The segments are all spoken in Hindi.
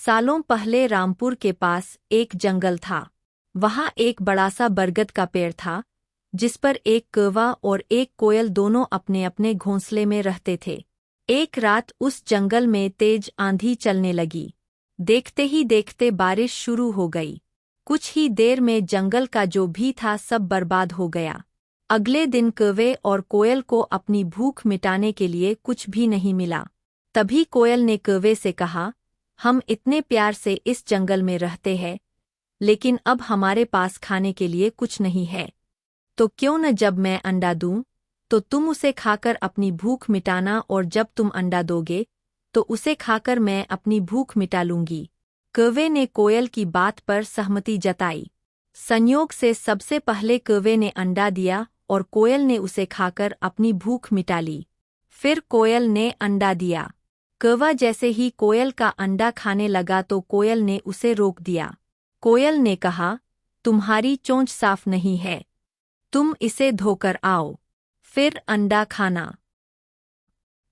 सालों पहले रामपुर के पास एक जंगल था। वहाँ एक बड़ा सा बरगद का पेड़ था, जिस पर एक कौवा और एक कोयल दोनों अपने अपने घोंसले में रहते थे। एक रात उस जंगल में तेज आंधी चलने लगी। देखते ही देखते बारिश शुरू हो गई। कुछ ही देर में जंगल का जो भी था सब बर्बाद हो गया। अगले दिन कौवे और कोयल को अपनी भूख मिटाने के लिए कुछ भी नहीं मिला। तभी कोयल ने कौवे से कहा, हम इतने प्यार से इस जंगल में रहते हैं, लेकिन अब हमारे पास खाने के लिए कुछ नहीं है। तो क्यों न जब मैं अंडा दूं, तो तुम उसे खाकर अपनी भूख मिटाना, और जब तुम अंडा दोगे तो उसे खाकर मैं अपनी भूख मिटा लूंगी। कौवे ने कोयल की बात पर सहमति जताई। संयोग से सबसे पहले कौवे ने अंडा दिया और कोयल ने उसे खाकर अपनी भूख मिटा ली। फिर कोयल ने अंडा दिया। कौवा जैसे ही कोयल का अंडा खाने लगा तो कोयल ने उसे रोक दिया। कोयल ने कहा, तुम्हारी चोंच साफ नहीं है, तुम इसे धोकर आओ, फिर अंडा खाना।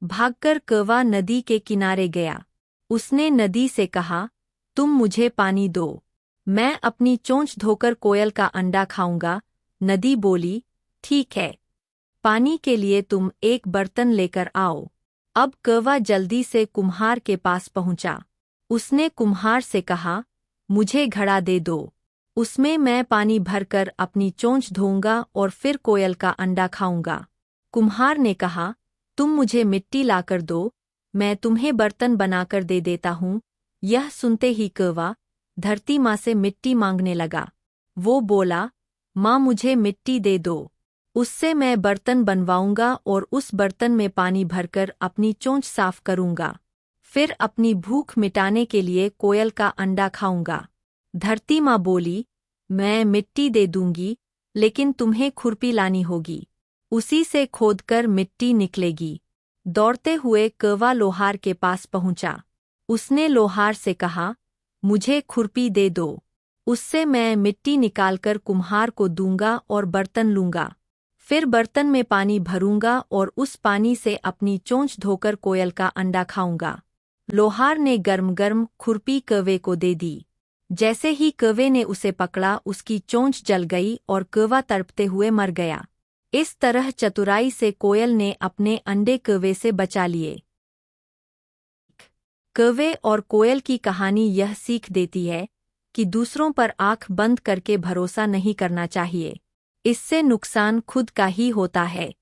भागकर कौवा नदी के किनारे गया। उसने नदी से कहा, तुम मुझे पानी दो, मैं अपनी चोंच धोकर कोयल का अंडा खाऊंगा। नदी बोली, ठीक है, पानी के लिए तुम एक बर्तन लेकर आओ। अब कौवा जल्दी से कुम्हार के पास पहुंचा। उसने कुम्हार से कहा, मुझे घड़ा दे दो, उसमें मैं पानी भरकर अपनी चोंच धोऊंगा और फिर कोयल का अंडा खाऊंगा। कुम्हार ने कहा, तुम मुझे मिट्टी लाकर दो, मैं तुम्हें बर्तन बनाकर दे देता हूँ। यह सुनते ही कौवा धरती माँ से मिट्टी मांगने लगा। वो बोला, माँ मुझे मिट्टी दे दो, उससे मैं बर्तन बनवाऊंगा और उस बर्तन में पानी भरकर अपनी चोंच साफ करूंगा, फिर अपनी भूख मिटाने के लिए कोयल का अंडा खाऊंगा। धरती माँ बोली, मैं मिट्टी दे दूंगी, लेकिन तुम्हें खुरपी लानी होगी, उसी से खोदकर मिट्टी निकलेगी। दौड़ते हुए कौवा लोहार के पास पहुंचा। उसने लोहार से कहा, मुझे खुरपी दे दो, उससे मैं मिट्टी निकालकर कुम्हार को दूंगा और बर्तन लूंगा, फिर बर्तन में पानी भरूंगा और उस पानी से अपनी चोंच धोकर कोयल का अंडा खाऊंगा। लोहार ने गर्म गर्म खुरपी कौवे को दे दी। जैसे ही कौवे ने उसे पकड़ा, उसकी चोंच जल गई और कौवा तड़पते हुए मर गया। इस तरह चतुराई से कोयल ने अपने अंडे कौवे से बचा लिए। कौवे और कोयल की कहानी यह सीख देती है कि दूसरों पर आंख बंद करके भरोसा नहीं करना चाहिए। इससे नुकसान खुद का ही होता है।